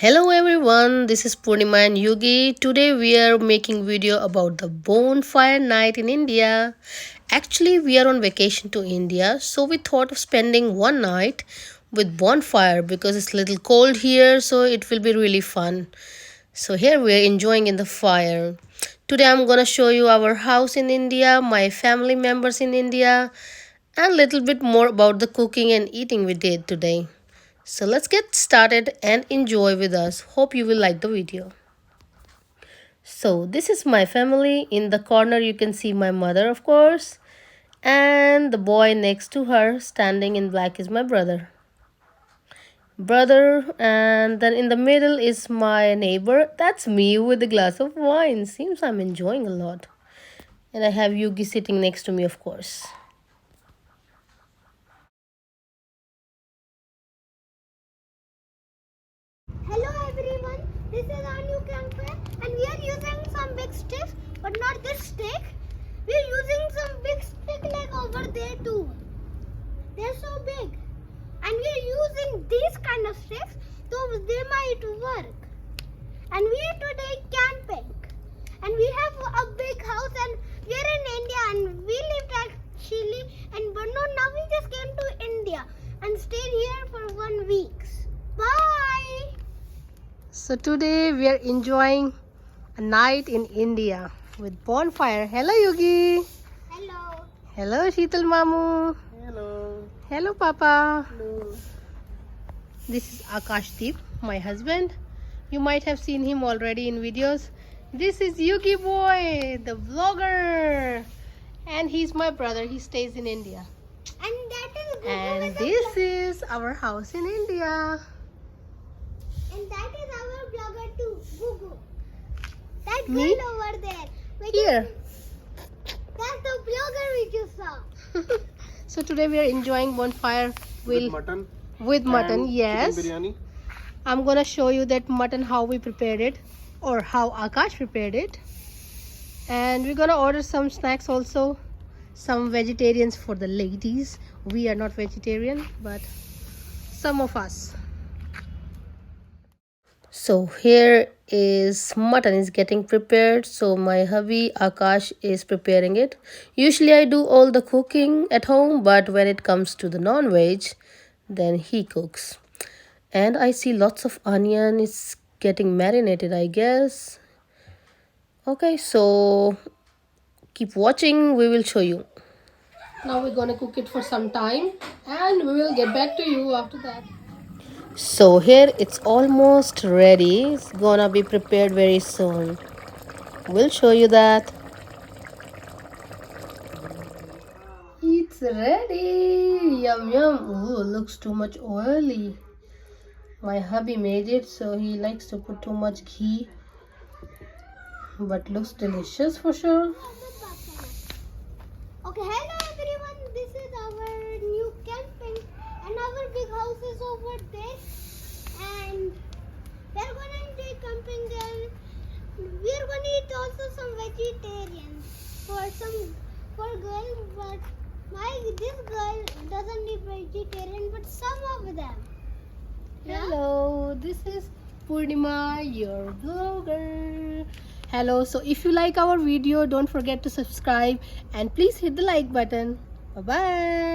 Hello everyone, this is Poornima and Yugi. Today we are making video about the bonfire night in India. Actually, we are on vacation to India, so we thought of spending one night with bonfire because it's a little cold here, so it will be really fun. So here we are enjoying in the fire. Today I'm gonna show you our house in India, my family members in India, and a little bit more about the cooking and eating we did today. So let's get started and enjoy with us. Hope you will like the video. So this is my family. In the corner you can see my mother, of course, and the boy next to her standing in black is my brother, and then in the middle is my neighbor. That's me with a glass of wine. Seems I'm enjoying a lot. And I have Yugi sitting next to me, of course. Hello everyone, this is our new campfire and we are using some big sticks, but not this stick. We are using some big stick like over there too. They're so big. And we are using these kind of sticks, so they might work. And we are today camping. And we have a big house and we are in India and we lived actually in Brno. Now we just came to India and stayed here for 1 week. Bye! So today we are enjoying a night in India with bonfire. Hello Yugi. Hello. Hello Sheetal Mamu. Hello. Hello Papa. Hello. This is Akashdeep, my husband. You might have seen him already in videos. This is Yugi boy, the vlogger. And he's my brother. He stays in India. And that is Gugu. And this is our house in India. And that is our blogger too, Gugu. That Me? girl over there. Here. That's the blogger we just saw. So today we are enjoying bonfire with mutton. With mutton, and yes. chicken biryani. I'm gonna show you that mutton how we prepared it, or how Akash prepared it. And we're gonna order some snacks also, some vegetarians for the ladies. We are not vegetarian, but some of us. So here is mutton is getting prepared. So my hubby Akash is preparing it. Usually I do all the cooking at home, but when it comes to the non-veg, then he cooks. And I see lots of onion. It's getting marinated, I guess. Okay, so keep watching. We will show you. Now we're gonna cook it for some time, and we will get back to you after that. So here it's almost ready. It's gonna be prepared very soon. We'll show you that. It's ready. Yum yum. Ooh, looks too much oily. My hubby made it, so he likes to put too much ghee. But looks delicious for sure. Okay, hello everyone. This is our new camping and our big house is over there. And we're gonna take camping there. We're gonna eat also some vegetarians for girls, but this girl doesn't eat vegetarian, but some of them. Hello, this is Poornima, your vlogger. Hello, so if you like our video, don't forget to subscribe and please hit the like button. Bye bye.